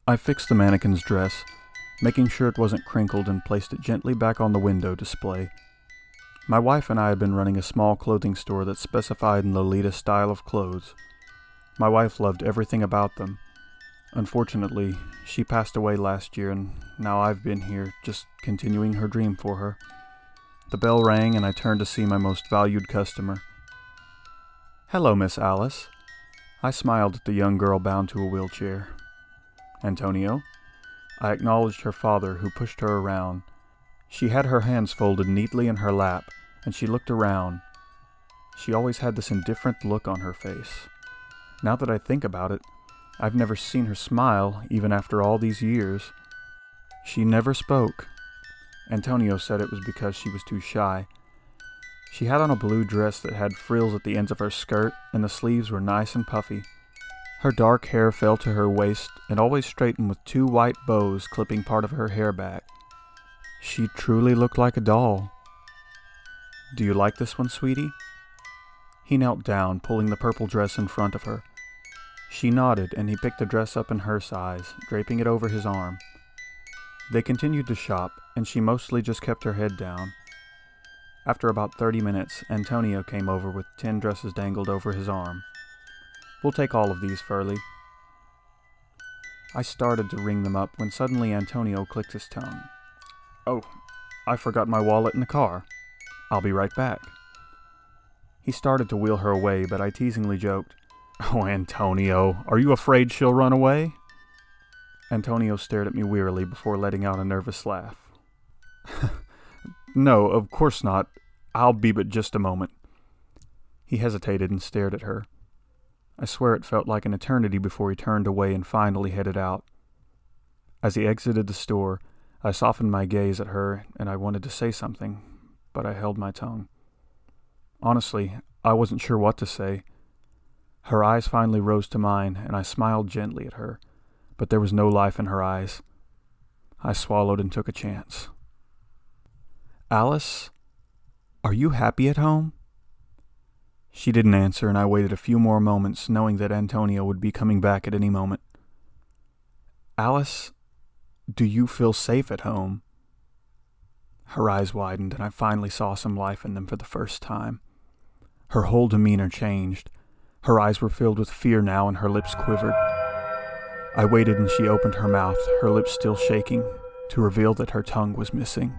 I fixed the mannequin's dress, making sure it wasn't crinkled, and placed it gently back on the window display. My wife and I had been running a small clothing store that specified in Lolita's style of clothes. My wife loved everything about them. Unfortunately, she passed away last year, and now I've been here, just continuing her dream for her. The bell rang, and I turned to see my most valued customer. "Hello, Miss Alice." I smiled at the young girl bound to a wheelchair. "Antonio?" I acknowledged her father, who pushed her around. She had her hands folded neatly in her lap, and she looked around. She always had this indifferent look on her face. Now that I think about it, I've never seen her smile, even after all these years. She never spoke. Antonio said it was because she was too shy. She had on a blue dress that had frills at the ends of her skirt, and the sleeves were nice and puffy. Her dark hair fell to her waist and always straightened with 2 white bows clipping part of her hair back. She truly looked like a doll. "Do you like this one, sweetie?" He knelt down, pulling the purple dress in front of her. She nodded, and he picked the dress up in her size, draping it over his arm. They continued to shop, and she mostly just kept her head down. After about 30 minutes, Antonio came over with 10 dresses dangled over his arm. "We'll take all of these, Furley." I started to ring them up when suddenly Antonio clicked his tongue. "Oh, I forgot my wallet in the car. I'll be right back." He started to wheel her away, but I teasingly joked, "Oh, Antonio, are you afraid she'll run away?" Antonio stared at me wearily before letting out a nervous laugh. "No, of course not. I'll be but just a moment." He hesitated and stared at her. I swear it felt like an eternity before he turned away and finally headed out. As he exited the store, I softened my gaze at her, and I wanted to say something, but I held my tongue. Honestly, I wasn't sure what to say. Her eyes finally rose to mine, and I smiled gently at her, but there was no life in her eyes. I swallowed and took a chance. "Alice, are you happy at home?" She didn't answer, and I waited a few more moments, knowing that Antonio would be coming back at any moment. "Alice, do you feel safe at home?" Her eyes widened, and I finally saw some life in them for the first time. Her whole demeanor changed. Her eyes were filled with fear now, and her lips quivered. I waited, and she opened her mouth, her lips still shaking, to reveal that her tongue was missing.